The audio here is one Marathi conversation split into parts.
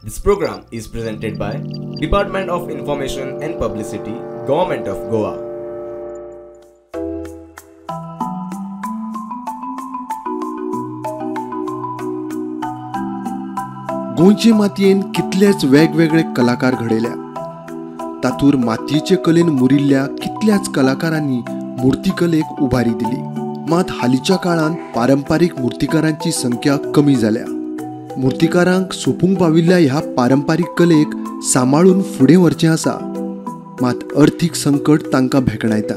This program is presented by Department of Information and Publicity, Government of Goa. गोंयचे मातयेन कितलेच वेगवेगळे कलाकार घडयल्या. तातूर मातयेचे कलेन मुरिल्ल्या कितल्याच कलाकारांनी मूर्तिकलेक उभारी दिली. मात हालींच्या काळात पारंपारीक मूर्तिकारांची संख्या कमी जाल्या. मूर्तिकारांक सोपूंक पाविल्ल्या ह्या पारंपारीक कलेक सांबाळून फुडें व्हरचें आसा, मात अर्थीक संकट तांकां भेकणायता.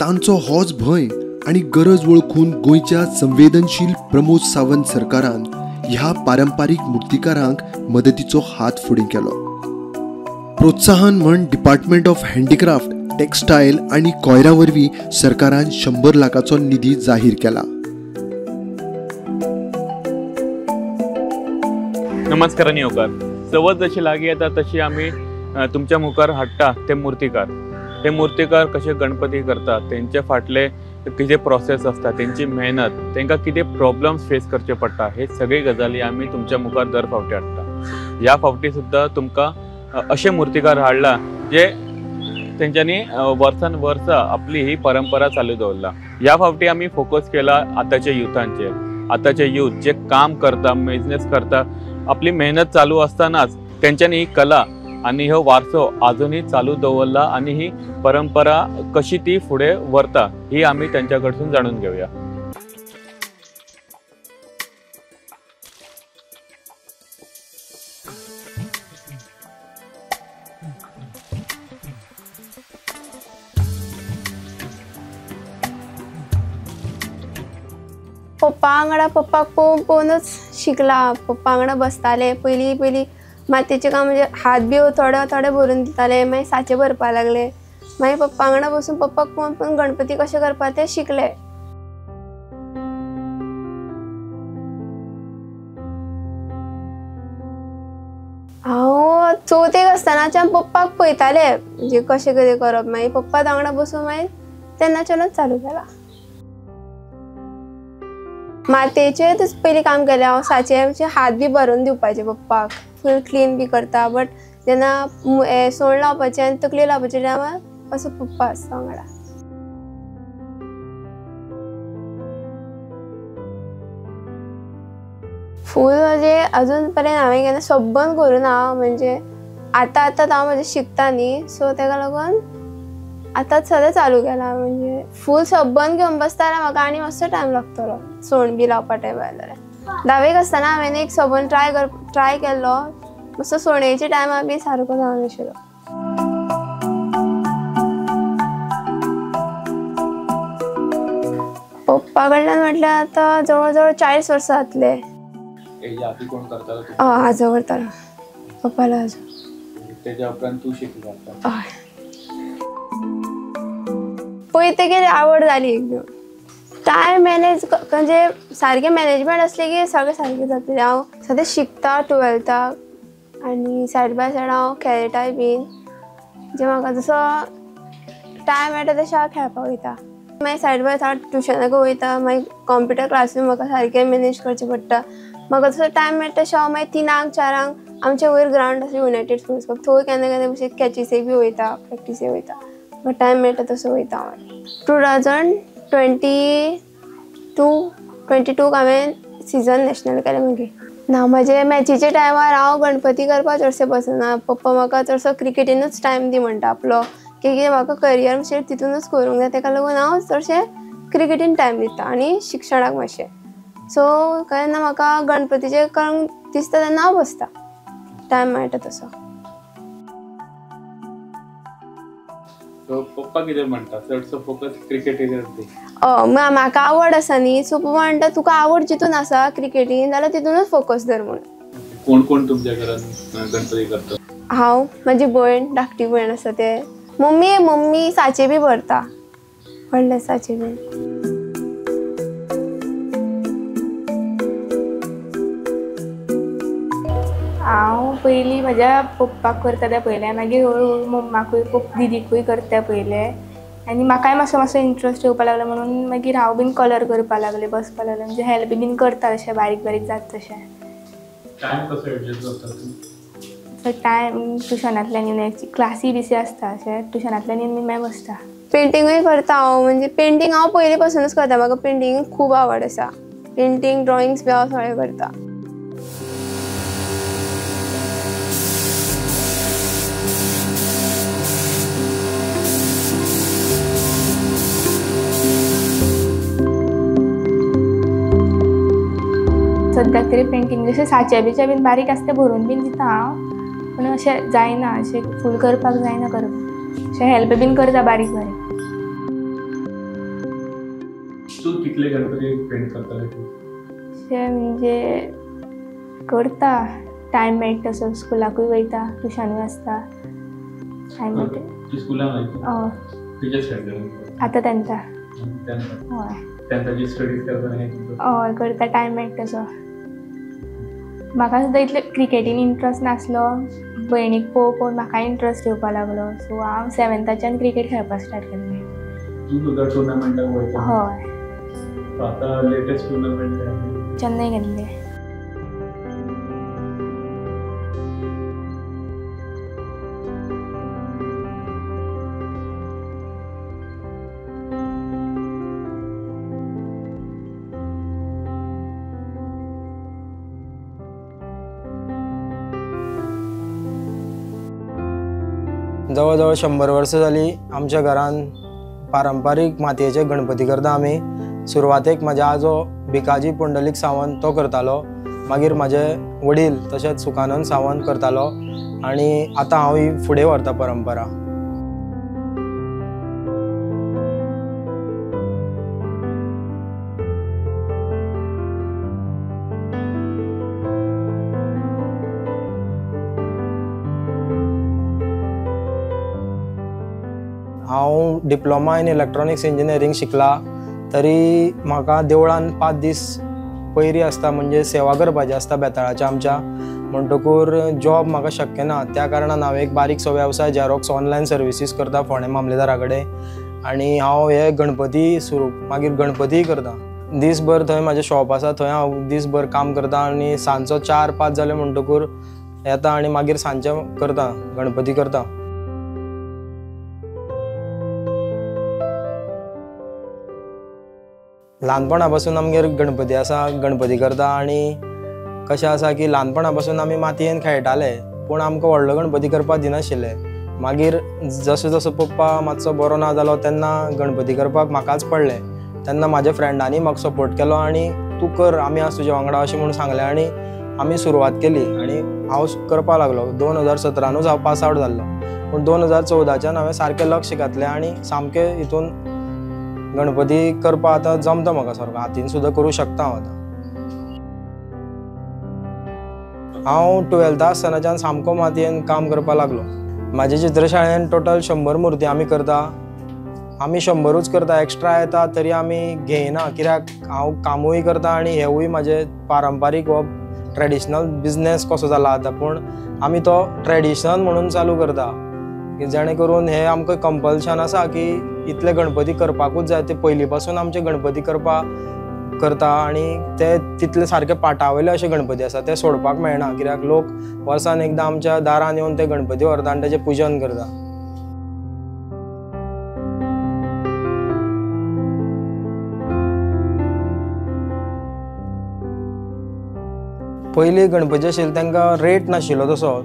तांचो होच भंय आणि गरज वळखून गोंयच्या संवेदनशील प्रमोद सावंत सरकारान ह्या पारंपारीक मूर्तिकारांक मदतीचो हात फुडें केलो. प्रोत्साहन म्हण डिपार्टमेंट ऑफ हँडीक्राफ्ट, टेक्स्टायल आणि कोयरा वरवीं सरकारान 100 लाखाचो निधी जाहीर केला. नमस्कार आणि योगार. चवथ जशी लागीं येता तशी आमी तुमच्या मुखार हाडटा ते मूर्तिकार कशे गणपती करतात, तेंचे फाटले कितें प्रोसेस आसता, तेंची मेहनत, तांकां कितें प्रॉब्लम्स फेस करचे पडटा, हे सगळी गजाली आमी तुमच्या मुखार दर फावटी हाडटा. ह्या फावटी सुद्दां तुमकां अशे मूर्तिकार हाडला जे तेंच्यांनी वर्सान वर्सा आपली ही परंपरा चालू दवरला. ह्या फावटी आमी फोकस केला आतांच्या युथांचेर. आतांचे यूथ जे काम करता, बिझनेस करता, आपली मेहनत चालू असतानाच तेंच्यांनी ही कला आणि हो वारसो अजूनही चालू दवरला आणि ही परंपरा कशी ती फुडें व्हरता ही आमी त्यांच्या कडसून जाणून घेऊया. पप्पाक पळोवनूच शिकला. पप्पा वांगडा बसताले. पयलीं मातयेचें काम म्हणजे हात बी थोडे भरून दिताले, मागीर साचे भरपा लागले. मागीर पप्पा वांगडा बसून पप्पाक पळोवन गणपती कशे करपा ते शिकले. हांव चवथेक आसतनाच्यान पप्पाक पळयताले म्हणजे कशें कितें करप. मागीर पप्पा वांगडा बसून मागीर तेन्नाच्यानूच चालू केला. मातयेचेच पयलीं काम केलें हांव. साचे हात बी भरून दिवपाचे पप्पाक, फूल क्लीन बी करता. बट जेन्ना सोंड लावपाचें आनी तकली लावपाचे टायमार असो पप्पा आसता वांगडा. फूल म्हणजे अजून पर्यंत हांवें केन्ना सबंद करूं ना. म्हणजे आतां हांव म्हणजे शिकता न्ही, सो तेका लागून आतांच सद्या चालू केला. म्हणजे फूल सबंद घेवन बसता जाल्यार म्हाका आनी मातसो टायम लागतलो सोंड बी लावपा टायमार. जाल्यार 10वेक आसतना हांवें एक सबंद ट्राय केल्लो, मातसो सोंडेच्या टायमार बी सारको जावनाशिल्लो. पप्पा कडल्यान म्हटल्यार आतां जवळ जवळ 40 वर्सां जातले. आजो करतालो पप्पालो आजो. पळय तेगे आवड जाली एकदम. टायम मॅनेज म्हणजे सारकें मॅनेजमेंट असलें की सगळें सारकें जातलें. हांव सद्या शिकता 12थाक आनी सायड बाय सायड हांव खेळटाय बीन. जे म्हाका जसो टायम मेळटा तशें हांव खेळपाक वयता. मागीर सायड बाय सायड ट्युशनाक वयता. मागीर कॉम्प्युटर क्लासूय म्हाका सारकें मॅनेज करचें पडटा. म्हाका जसो टायम मेळटा तशें हांव मागीर 3-4 आमचे वयर ग्रावंड आसा युनायटेड स्पोर्ट्स क्लब, थंय केन्ना केन्ना भशेन कॅचीसेक बी वयता, प्रॅक्टिसेक वयता. बट टायम मेळटा तसो वयता हांव. 2022 हांवें सिजन नॅशनल केलें मागीर. ना म्हाजे मॅचीच्या टायमार हांव गणपती करपाक चडशें बसना. पप्पा म्हाका चडसो क्रिकेटीनूच टायम दी म्हणटा आपलो, की म्हाका करियर मातशें तितूनच करूंक जाय. तेका लागून हांव चडशें क्रिकेटीन टायम दिता आनी शिक्षणाक मातशें. सो केन्ना म्हाका गणपतीचें करूंक दिसता तेन्ना हांव बसता, टायम मेळटा तसो. पप्पा कितें म्हणटा, चडसो फोकस क्रिकेटीचेर दी? म्हाका आवड आसा न्ही, सो पप्पा म्हणटा तुका आवड जितून आसा क्रिकेटीन जाल्यार तितूनच फोकस धर म्हणून. कोण कोण तुमच्या घरान गणपती करता? हांव, म्हाजी भयण, धाकटी भयण आसा ते. मम्मी साचे बी भरता, व्हडले साचे बी. हांव पयलीं म्हाज्या पप्पाक करता तें पयलें, मागीर हळू हळू मम्माकूय दिदीकूय करता पयलें. आनी म्हाकाय मातसो इंट्रस्ट येवपा लागलो म्हणून मागीर हांव बीन कलर करपा लागलें बसपा लागलें म्हणजे हेल्प बीन करता अशें बारीक बारीक जाता तशें. टायम कसो एडजस्ट करता तुमी? टायम ट्युशनांतल्यान येवन क्लासी बीसी आसता अशें ट्युशनांतल्यान येवन मागीर बसता. पेंटिंगूय करता हांव म्हणजे पेंटिंग हांव पयलीं पासूनच करता. म्हाका पेंटिंगेक खूब आवड आसा. पेंटिंग ड्रॉइंग्स बी हांव सगळें करता. सद्याक तरी पेंटिंग जशें साचे बिचे बीन बारीक आसता भरून बीन दिता हांव, पूण अशें जायना अशें फूल करपाक जायना करप. अशें हेल्प बीन करता बारीक बारीक. तूं कितले गणपती पेंट करताले तूं? अशें म्हणजे करता टायम मेळटा तसो. स्कुलाकूय वयता, ट्युशनूय आसता. टायम मेळटा. स्कुलान वयता? हय. तुजे स्टँडर्ड? आतां तेंथा. हय. हय तेंथाची स्टडीज करता? हय करता टायम मेळटा तसो. म्हाका सुद्दां इतले क्रिकेटीन इंट्रस्ट नासलो. भयणीक पळोवन म्हाका इंट्रस्ट येवपा लागलो. सो हांव 7थाच्यान क्रिकेट खेळपाक स्टार्ट केल्लें. तूं सुद्दां टुर्नामेंटाक वयता? हय. आतां लेटेस्ट टुर्नामेंट चेन्नई गेल्ले. जवळ जवळ 100 वर्सां जालीं आमच्या घरान पारंपारीक मातयेचे गणपती करता आमी. सुरवातेक म्हाजे आजो भिकाजी पुंडलीक सावंत तो करतालो. मागीर म्हाजे वडील तशेंच सुखानंद सावंत करतालो आनी आतां हांव ही फुडें व्हरता परंपरा. हांव डिप्लोमा इन इलेक्ट्रॉनिक्स इंजिनियरींग शिकला. तरी म्हाका देवळान 5 दीस पयरी आसता म्हणजे सेवा करपाची आसता बेताळाच्या आमच्या. म्हणटकूर जॉब म्हाका शक्य ना. त्या कारणान हांव एक बारीकसो वेवसाय झेरॉक्स ऑनलायन सर्विसीस करता फोंडे मामलेदारा कडेन. आनी हांव हे गणपती मागीर गणपतीय करता. दीसभर थंय म्हाजें शॉप आसा, थंय हांव दीसभर काम करता आनी सांजचो 4-5 जाले म्हणटकूर येता आनी मागीर सांजचें करता, गणपती करता. ल्हानपणा पासून आमगेर गणपती आसा, गणपती करता. आनी कशें आसा की ल्हानपणा पासून आमी मातयेन खेळटाले, पूण आमकां व्हडलो गणपती करपाक दिनाशिल्ले. मागीर जसो जसो पप्पा मातसो बरो ना जालो तेन्ना गणपती करपाक म्हाकाच पडलें. तेन्ना म्हाज्या फ्रेंडांनी म्हाका सपोर्ट केलो आनी तूं कर, आमी आसा तुज्या वांगडा अशें म्हूण सांगलें. आनी आमी सुरवात केली आनी हांव करपाक लागलो. 2017 हांव पास आवट जाल्लो, पूण 2014च्यान हांवें सारकें लक्ष घातलें आनी सामकें हितून गणपती करपाक आतां जमता म्हाका सारको. हातीन सुद्दां करूं शकता हांव आतां. हांव 12th आसतनाच्यान सामको मातयेन काम करपाक लागलो. म्हाजे चित्रशाळेन टोटल 100 मुर्ती आमी करता. आमी 100च करता, एक्स्ट्रा येता तरी आमी घेयना, कित्याक हांव कामूय करता आनी हेवूय म्हाजे पारंपारीक हो ट्रेडिशनल बिजनेस कसो जाला आतां. पूण आमी तो ट्रेडिशनल म्हणून चालू करता, जेणे करून हे आमकां कंपल्शन आसा की इतले गणपती करपाकूच जाय. ते पयलीं पासून आमचे गणपती करता आनी ते तितले सारके पाटावयले अशे गणपती आसा, ते सोडपाक मेळना. कित्याक लोक वर्सान एकदां आमच्या दारान येवन ते गणपती व्हरता आनी तेजें पुजन करता. पयलीं गणपती आशिल्ले तांकां रेट नाशिल्लो तसो.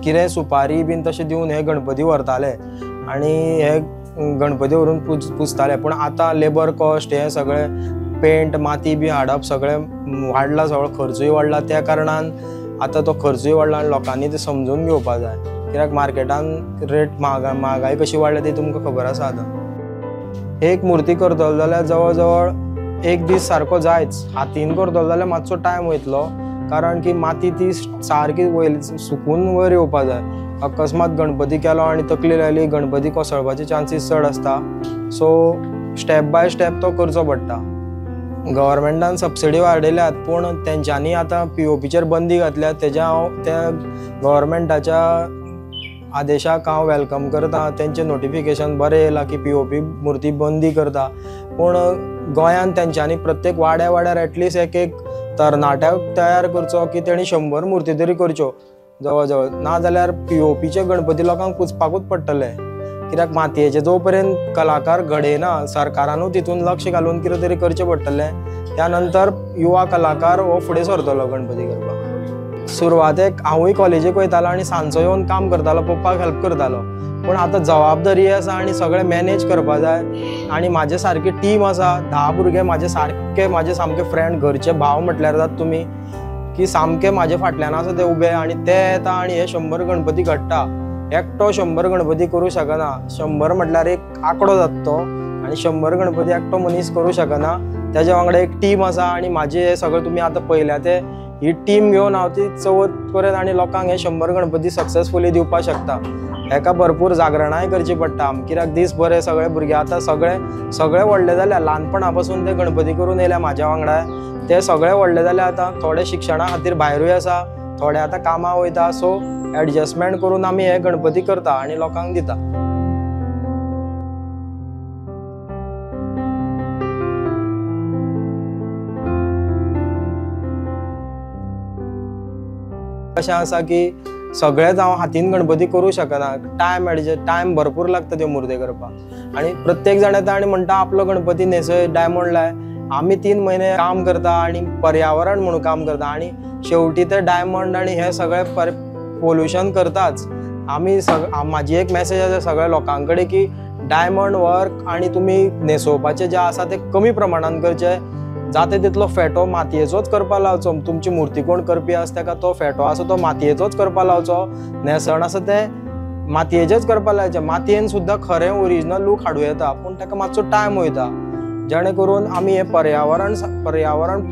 कितें सुपारी बीन तशें दिवन हे गणपती व्हरताले आनी हे गणपती व्हरून पुजताले. पूण आतां लेबर कॉस्ट हे सगळें पेंट माती बी हाडप सगळें वाडला, सगळो खर्चूय वाडला. त्या कारणान आतां तो खर्चूय वाडला आनी लोकांनी ते समजून घेवपाक जाय. कित्याक मार्केटान रेट म्हारगाय कशी वाडल्या ती तुमकां खबर आसा. आतां एक मूर्ती करतलो जाल्यार जवळ जवळ 1 दीस सारको जायच. हातीन करतलो जाल्यार मातसो टायम वयतलो, कारण की माती ती सारकी वयर सुकून वयर येवपाक जाय. अकस्मात गणपती केलो आनी तकली लायली, गणपती कोसळपाचे चान्सीस चड आसता. सो स्टेप बाय स्टेप तो करचो पडटा. गव्हर्मेंटान सबसिडी वाडयल्यात, पूण तेंच्यांनी आतां POPचेर बंदी घातल्या. तेज्या हांव त्या गव्हर्मेंटाच्या आदेशाक हांव वेलकम करता. तेंचे नोटिफिकेशन बरें येयलां की POP मुर्ती बंदी करता, पूण गोंयांत तेंच्यांनी प्रत्येक वाड्यार एटलिस्ट एक तरणाट्याक तयार करचो की तेणी 100 मुर्ती तरी करच्यो जवळ जवळ. ना जाल्यार POPचे गणपती लोकांक पुजपाकूच पडटले, कित्याक मातयेचे जो पर्यंत कलाकार घडयना सरकारानूच तितून लक्ष घालून कितें तरी करचें पडटलें. त्या नंतर युवा कलाकार हो फुडें सरतलो गणपती करपाक. सुरवातेक हांवूय कॉलेजीक वयतालो आनी सांजचो येवन काम करतालो, पप्पाक हेल्प करतालो. पूण आतां जबाबदारी आसा आनी सगळें मॅनेज करपा जाय. आनी म्हाजे सारकी टीम आसा, 10 भुरगे म्हाजे सामके फ्रेंड, घरचे भाव म्हटल्यार जाता तुमी, की सामके म्हाजे फाटल्यान आसा ते उबे आनी ते येता आनी हे 100 गणपती घडटा. एकटो 100 गणपती करूं शकना. 100 म्हटल्यार एक आंकडो जाता तो, आनी 100 गणपती एकटो मनीस करूं शकना. तेज्या वांगडा एक टीम आसा आनी म्हाजे हे सगळें तुमी आतां पळयल्या ते ही टीम घेवन हांव ती चवथ पर्यंत आनी लोकांक हे 100 गणपती सक्सेसफुली दिवपाक शकता. हेका भरपूर जागरणाय करची पडटा, कित्याक दीस बरे सगळे भुरगे आतां सगळे व्हडले जाल्या, ल्हानपणा पासून ते गणपती करून येयल्या म्हाज्या वांगडा. ते सगळे व्हडले जाल्या, आतां थोडे शिक्षणा खातीर भायरूय आसा, थोडे आतां कामां वयता. सो एडजस्टमेंट करून आमी हे गणपती करता आनी लोकांक दिता. अशें आसा की सगळेच हांव हातीन गणपती करूं शकना. टायम भरपूर लागता त्यो मुर्ती करपाक. आनी प्रत्येक जाण येता आनी म्हणटा आपलो गणपती न्हेसय, डायमंड लाय. आमी 3 म्हयने काम करता आनी पर्यावरण म्हणून काम करता, आनी शेवटी ते डायमंड आनी हे सगळें पोल्युशन करताच. आमी म्हाजी एक मेसेज आसा सगळ्या लोकां कडेन की डायमंड वर्क आनी तुमी न्हेसोवपाचे जे आसा ते कमी प्रमाणान करचे. जाता तितलो फेटो मातयेचोच करपाक लावचो. तुमची मुर्ती कोण करपी आसा ताका तो फेटो आसा तो मातयेचोच करपाक लावचो. न्हेसण आसा ते मातयेचेच करपाक लावचे. मातयेन सुद्दां खरें ओरिजिनल लूक हाडूं येता, पूण ताका मातसो टायम वयता. जेणे करून आमी हे पर्यावरण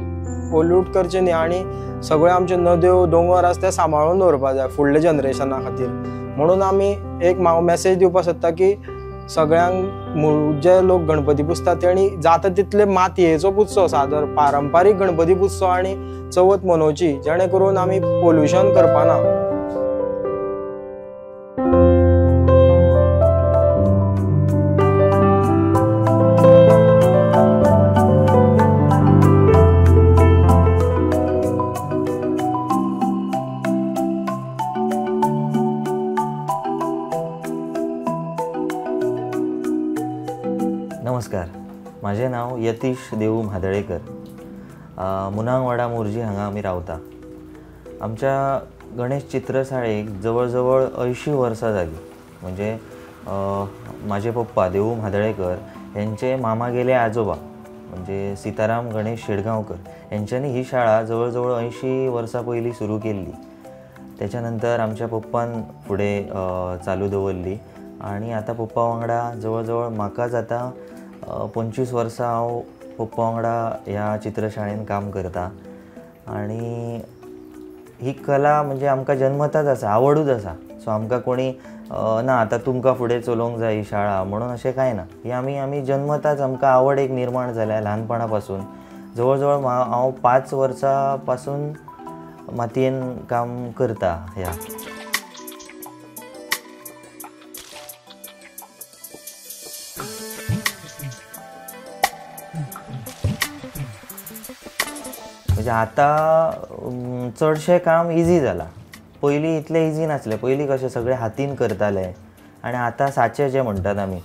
पोल्यूट करचें न्ही आनी सगळे आमचे नद्यो दोंगर आसा ते सांबाळून दवरपाक जाय फुडल्या जनरेशना खातीर. म्हणून आमी एक हांव मेसेज दिवपाक सोदता की सगळ्यांक जे लोक गणपती पुजतात तेणी जाता तितले मातयेचो पुजचो, सादर पारंपारीक गणपती पुजचो आनी चवथ मनोवची, जेणे करून आमी पोल्युशन करपाना. नमस्कार, माझे नाव यतीश देवू म्हादळेकर. मुनांगवाडा मोर्जी हांगा आमी रावता. आमच्या गणेश चित्रशाळेक जवळ जवळ 80 वर्सां जाली. म्हणजे माझे पप्पा देवू म्हादळेकर यांचे मामा गेले आजोबा म्हणजे सीताराम गणेश शेडगांवकर यांच्यानी ही शाळा जवळ जवळ 80 वर्सां पयलीं सुरू केल्ली. त्याच्यानंतर आमच्या पप्पान फुडें चालू दवरली आनी आतां पप्पा वांगडा जवळ जवळ म्हाका जाता 25 वर्सां हांव पप्पा वांगडा ह्या चित्रशाळेन काम करता. आनी ही कला म्हणजे आमकां जन्मताच आसा, आवडूच आसा. सो आमकां कोणी ना आतां तुमकां फुडें चलोवंक जाय ही शाळा म्हणून अशें कांय ना. ही आमी जन्मताच आमकां आवड एक निर्माण जाल्या ल्हानपणा पासून. जवळ जवळ हांव 5 वर्सां पासून मातयेन काम करता. ह्या म्हणजे आतां चडशें काम इजी जालां. पयलीं इतलें इजी नासलें. पयलीं कशें सगळें हातीन करताले आनी आतां साचे जे म्हणटात आमी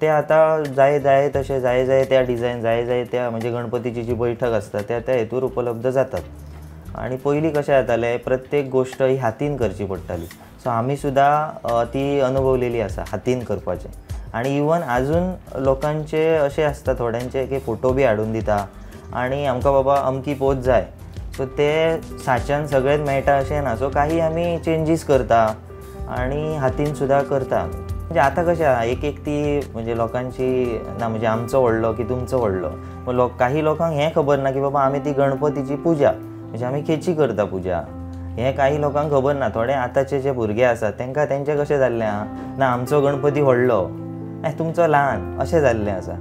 ते आतां जाय तशें जाय त्या डिझायन जाय त्या म्हणजे गणपतीची जी बैठक आसता त्या हेतूर उपलब्ध जातात. आनी पयलीं कशें जातालें प्रत्येक गोश्ट ही हातीन करची पडटाली. सो आमी सुद्दां ती अनुभवलेली आसा हातीन करपाचें. आनी इवन आजून लोकांचे अशें आसता थोड्यांचे की फोटो बी हाडून दिता आनी आमकां बाबा अमकी पोज जाय सो ते साच्यान सगळेंच मेळटा अशें ना. सो काही आमी चेंजीस करता आनी हातीन सुद्दां करता. म्हणजे आतां कशें आहा एक ती म्हणजे लोकांची ना म्हणजे आमचो व्हडलो की तुमचो व्हडलो. काही लोकांक हें खबर ना की बाबा आमी ती गणपतीची पुजा म्हणजे आमी केची करता पुजा. हें काही लोकांक खबर ना. थोडे आतांचे जे भुरगे आसात तांकां तेंचें कशें जाल्लें आहा ना आमचो गणपती व्हडलो तुमचो ल्हान अशें जाल्लें आसा.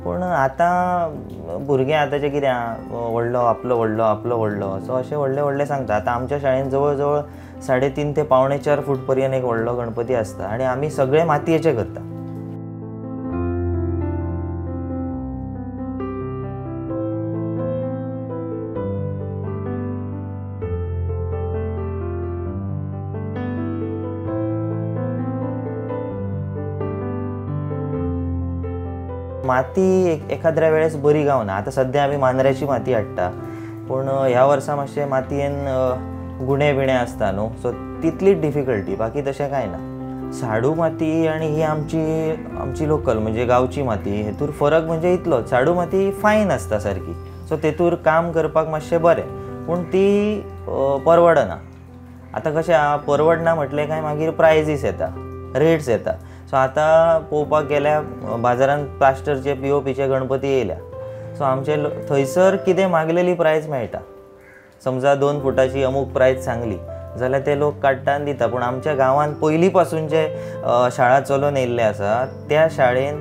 पूण आतां भुरगे आतांचे कितें व्हडलो आपलो व्हडलो सो अशें व्हडले सांगता. आतां आमच्या शाळेन जवळ जवळ 3.5 ते 4.5 फूट पर्यंत एक व्हडलो गणपती आसता आनी आमी सगळे मातयेचे करता. माती एखाद्या वेळेस बरी गावना. आतां सद्या आमी मांद्र्याची माती हाडटा, पूण ह्या वर्सा मातशें मातयेन गुणे बिणे आसता न्हू, सो तितलीच डिफिकल्टी, बाकी तशें कांय ना. साडू माती आनी ही आमची लोकल म्हणजे गांवची माती, हेतूर फरक म्हणजे इतलोच, साडू माती फायन आसता सारकी, सो तेतूर काम करपाक मातशें बरें, पूण ती परवडना. आतां कशें परवडना म्हटलें काय मागीर प्रायजीस येता, रेट्स येता. सो आतां पळोवपाक गेल्यार बाजारांत प्लास्टरचे POPचे गणपती येयल्या, सो आमचे थंयसर कितें मागलेली प्रायज मेळटा. समजा 2 फुटाची अमूक प्रायज सांगली जाल्यार ते लोक काडटा आनी दिता. पूण आमच्या गांवांत पयलीं पासून जे शाळा चलोवन येयल्ले आसा त्या शाळेन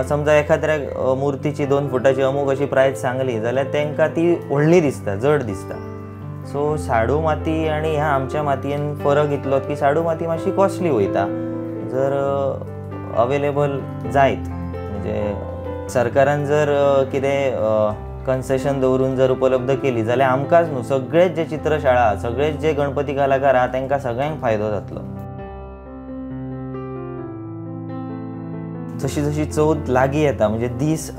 समजा एखाद्याक मुर्तीची 2 फुटाची अमूक अशी प्रायज सांगली जाल्यार तांकां ती व्हडली दिसता, जड दिसता. सो साडू माती आनी ह्या आमच्या मातयेन फरक इतलोच की साडू माती मातशी कॉस्टली वयता. जर अवेलेबल जायत म्हणजे सरकारान जर कितें कन्सेशन दवरून जर उपलब्ध केली जाल्यार आमकांच न्हू, सगळेच जे चित्रशाळा, सगळेच जे गणपती कलाकार आहा तांकां सगळ्यांक फायदो जातलो. जशी जशी चवथ लागीं येता म्हणजे दीस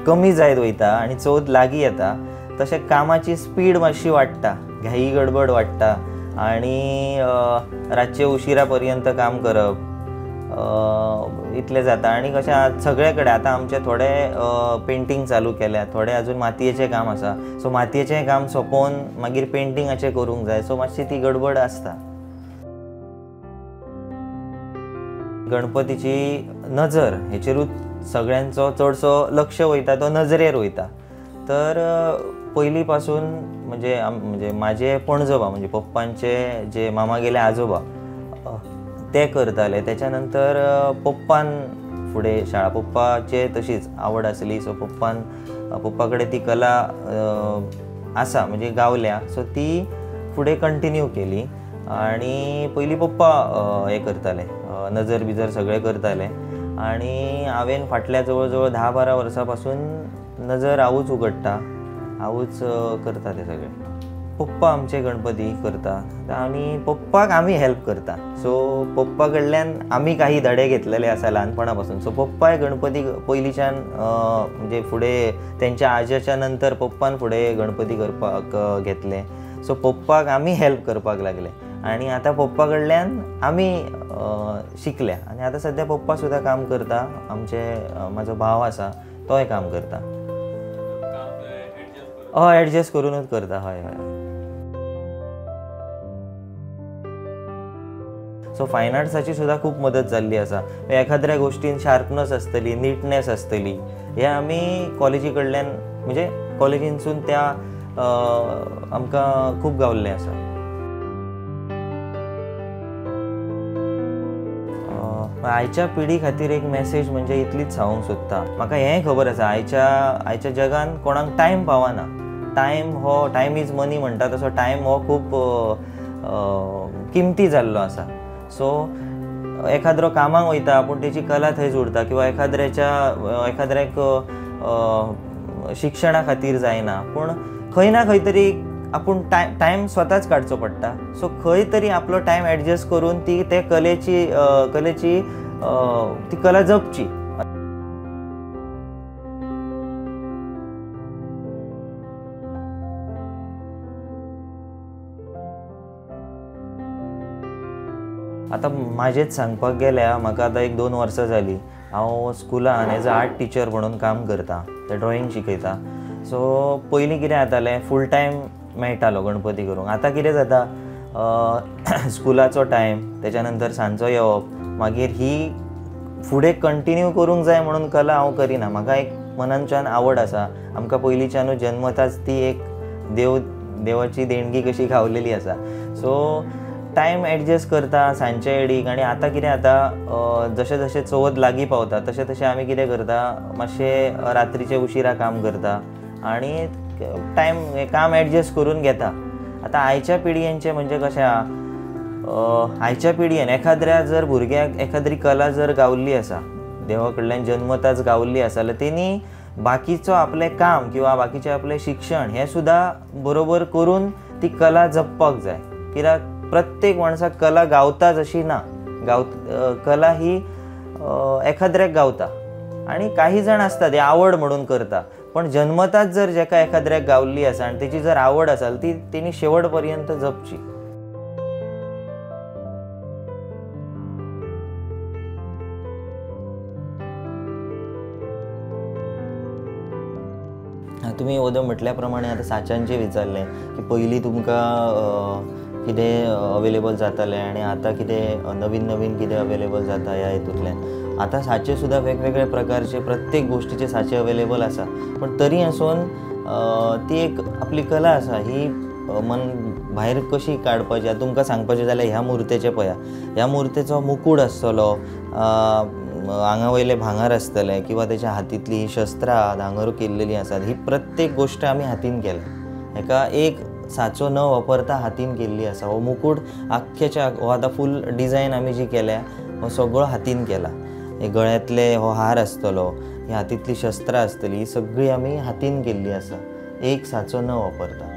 कमी जायत वयता आनी चवथ लागीं येता तशें कामाची स्पीड मातशी वाडटा, घाई गडबड वाडटा आनी रातचे उशिरा पर्यंत काम करप इतलें जाता. आनी कशें सगळे कडेन आतां आमचे थोडे पेंटींग चालू केल्या, थोडे अजून मातयेचें काम आसा, सो मातयेचें काम सोंपोवन मागीर पेंटिंगाचें करूंक जाय, सो मातशी ती गडबड आसता. गणपतीची नजर हेचेरूच सगळ्यांचो चडसो लक्ष वयता, तो नजरेर वयता. तर पयलीं पासून म्हणजे म्हाजे पणजोबा म्हणजे पप्पांचे जे मामा गेले आजोबा ते करताले. त्याच्या नंतर पप्पान फुडें शाळा, पप्पाचे तशीच आवड आसली, सो पप्पा कडेन ती कला आसा म्हणजे गावल्या, सो ती फुडें कंटिन्यू केली. आनी पयलीं पप्पा हें करताले, नजर बिजर सगळें करताले आनी हांवें फाटल्या जवळ जवळ 10-12 वर्सां पासून नजर हांवूच उगडटा, हांवूच करता ते सगळें. पप्पा आमचे गणपती करता आनी पप्पाक आमी हेल्प करता. सो पप्पा कडल्यान आमी काही धडे घेतलेले आसा ल्हानपणा पासून. सो पप्पाय गणपती पयलींच्यान म्हणजे फुडें तेंच्या आज्याच्या नंतर पप्पान फुडें गणपती करपाक घेतले. सो पप्पाक आमी हेल्प करपाक लागले आनी आतां पप्पा कडल्यान आमी शिकल्या आनी आतां सद्या पप्पा सुद्दां काम करता. म्हाजो भाव आसा तोय काम करता. हय, एडजस्ट करूनच करता. हय हय. सो फायन आर्ट्साची सुद्दां खूब मदत जाल्ली आसा. एखाद्या गोश्टीन शार्पनस आसतली, नीटनेस आसतली, हे आमी कॉलेजी कडल्यान म्हणजे कॉलेजीनसून त्या आमकां खूब गावल्लें आसा. आयच्या पिढी खातीर एक मॅसेज म्हणजे इतलीच सांगूंक सोदता. म्हाका हेंय खबर आसा आयच्या जगान कोणाक टायम पावना. टायम इज मनी म्हणटा तसो टायम हो खूब किमती जाल्लो आसा. सो एखाद्रो कामाक वयता पूण तेची कला थंयच उरता किंवा एखाद्याक शिक्षणा खातीर जायना, पूण खंय ना खंय तरी आपूण टायम स्वताच काडचो पडटा. सो खंय तरी आपलो टायम एडजस्ट करून ती कलेची ती कला जपची. आतां म्हाजेच सांगपाक गेल्यार म्हाका आतां 1-2 वर्सां जालीं हांव स्कुलान एज अ आर्ट टिचर म्हणून काम करता, ते ड्रॉइंग शिकयता. सो पयलीं कितें जातालें, फूल टायम मेळटालो गणपती करूंक. आतां कितें जाता, स्कुलाचो टायम, तेच्या नंतर सांजचो येवप, मागीर ही फुडें कंटिन्यू करूंक जाय म्हणून कला हांव करिना. म्हाका एक मनांच्यान आवड आसा. आमकां पयलींच्यानूच जन्मताच ती एक देवाची देणगी कशी गावलेली आसा. सो टायम एडजस्ट करता सांजचे एडीक. आनी आतां कितें जाता, जशें जशें चवथ लागीं पावता तशें तशें आमी कितें करता, मातशें रात्रीचे उशिरा काम करता आनी टायम काम एडजस्ट करून घेता. आतां आयच्या पिडयेंचें म्हणजे कशें आहा, आयच्या पिडयेन एखाद्या जर भुरग्याक एखादी कला जर गावल्ली आसा, देवा कडल्यान जन्मताच गावल्ली आसा, जाल्यार तेणी बाकीचो आपलें काम किंवा बाकीचें आपलें शिक्षण हें सुद्दां बरोबर करून ती कला जपपाक जाय. कित्याक प्रत्येक मनशाक कला गावताच अशी ना. कला ही एखाद्याक गावता आनी काही जाण आसता ते आवड म्हणून करता, पण जन्मताच जर जेका एखाद्याक गावल्ली आसा आनी तेची जर आवड आसा ती तेणी शेवट पर्यंत जपची. तुमी ओदो म्हटल्या प्रमाणे आतां साच्यांचें विचारलें की पयलीं तुमकां कितें अवेलेबल जातालें आनी आतां कितें नवीन नवीन कितें अवेलेबल जाता ह्या हितूंतल्यान. आतां साचे सुद्दां वेगवेगळे प्रकारचे प्रत्येक गोश्टीचे साचे अवेलेबल आसा, पण तरी आसून ती एक आपली कला आसा ही मन भायर कशी काडपाची. आतां तुमकां सांगपाचें जाल्यार ह्या मुर्तेचें पळया, ह्या मुर्तेचो मुकूड आसतलो, आंगा वयले भांगर आसतलें किंवा तेच्या हातींतली ही शस्त्रां भांगर केल्लेली आसात, ही प्रत्येक गोश्ट आमी हातीन केल्या. हेका एक साचो न वापरता हातीन केल्ली आसा. हो मुकूड आख्खेच्या हो आतां फूल डिजायन आमी जी केल्या हो सगळो हातीन केला. हे गळ्यांतले हो हार आसतलो, ही हातींतली शस्त्रां आसतली, ही सगळी आमी हातीन केल्ली आसा, एक साचो न वापरता.